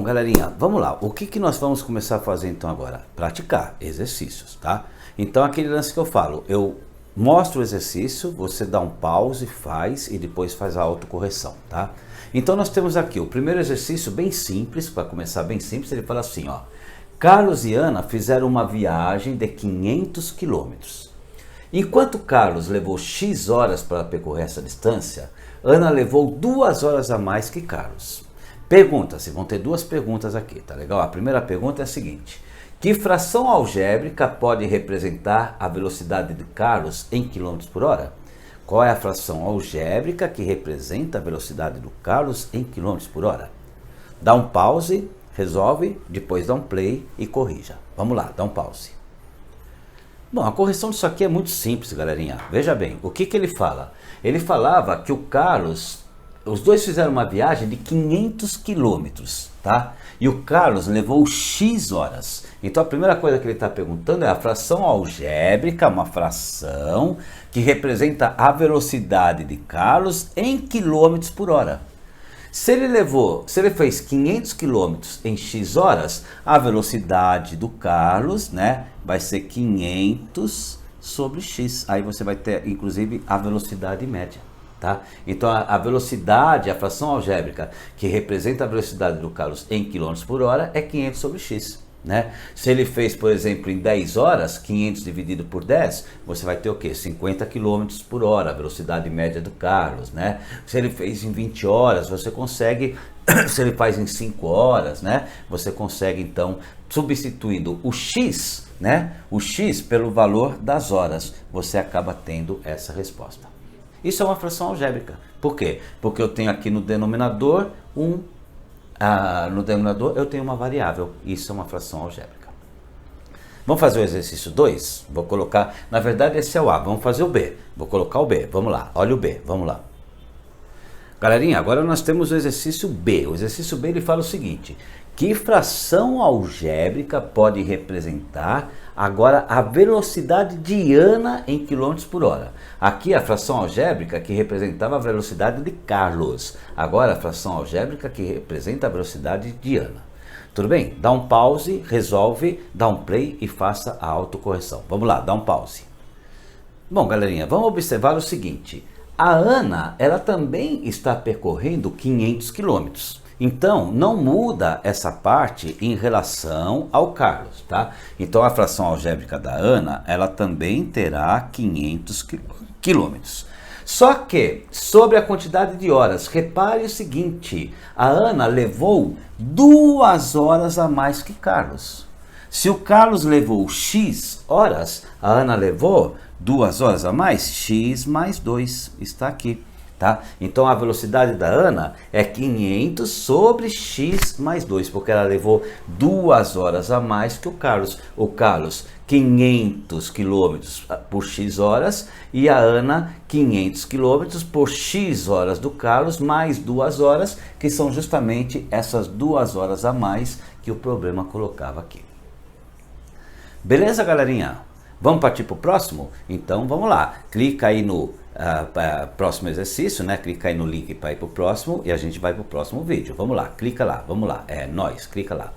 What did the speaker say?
galerinha, vamos lá. O que nós vamos começar a fazer então agora? Praticar exercícios, tá? Então aquele lance que eu falo, eu mostro o exercício, você dá um pause, faz e depois faz a autocorreção, tá? Então nós temos aqui o primeiro exercício bem simples, para começar bem simples, ele fala assim, ó. Carlos e Ana fizeram uma viagem de 500 quilômetros. Enquanto Carlos levou X horas para percorrer essa distância, Ana levou 2 horas a mais que Carlos. Pergunta-se, vão ter 2 perguntas aqui, tá legal? A primeira pergunta é a seguinte: que fração algébrica pode representar a velocidade de Carlos em km por hora? Qual é a fração algébrica que representa a velocidade do Carlos em km por hora? Dá um pause, resolve, depois dá um play e corrija. Vamos lá, dá um pause. Bom, a correção disso aqui é muito simples, galerinha. Veja bem, o que ele fala? Ele falava que o Carlos, os dois fizeram uma viagem de 500 quilômetros, tá? E o Carlos levou X horas. Então a primeira coisa que ele está perguntando é a fração algébrica, uma fração que representa a velocidade de Carlos em quilômetros por hora. Se ele fez 500 quilômetros em X horas, a velocidade do Carlos, né, vai ser 500 sobre X. Aí você vai ter, inclusive, a velocidade média, tá? Então, a velocidade, a fração algébrica que representa a velocidade do Carlos em quilômetros por hora é 500 sobre X. Né? Se ele fez, por exemplo, em 10 horas, 500 dividido por 10, você vai ter o quê? 50 km por hora, a velocidade média do Carlos, né? Se ele fez em 20 horas, você consegue, se ele faz em 5 horas, né? Você consegue, então, substituindo o X, né? O X pelo valor das horas, você acaba tendo essa resposta. Isso é uma fração algébrica. Por quê? Porque eu tenho aqui no denominador no denominador eu tenho uma variável, isso é uma fração algébrica. Vamos fazer o exercício 2? Vou colocar, na verdade esse é o A, vamos fazer o B. Vou colocar o B, vamos lá, olha o B, vamos lá. Galerinha, agora nós temos o exercício B. O exercício B ele fala o seguinte: que fração algébrica pode representar agora a velocidade de Ana em km por hora? Aqui a fração algébrica que representava a velocidade de Carlos. Agora a fração algébrica que representa a velocidade de Ana. Tudo bem? Dá um pause, resolve, dá um play e faça a autocorreção. Vamos lá, dá um pause. Bom, galerinha, vamos observar o seguinte. A Ana, ela também está percorrendo 500 quilômetros. Então, não muda essa parte em relação ao Carlos, tá? Então, a fração algébrica da Ana, ela também terá 500 quilômetros. Só que, sobre a quantidade de horas, repare o seguinte, a Ana levou 2 horas a mais que Carlos. Se o Carlos levou X horas, a Ana levou 2 horas a mais, X mais 2, está aqui, tá? Então a velocidade da Ana é 500 sobre X mais 2, porque ela levou 2 horas a mais que o Carlos. O Carlos, 500 quilômetros por X horas e a Ana, 500 quilômetros por X horas do Carlos, mais 2 horas, que são justamente essas 2 horas a mais que o problema colocava aqui. Beleza, galerinha? Vamos partir para o próximo? Então vamos lá, clica aí no próximo exercício, né? Clica aí no link para ir para o próximo e a gente vai para o próximo vídeo. Vamos lá, clica lá, vamos lá, é nóis, clica lá.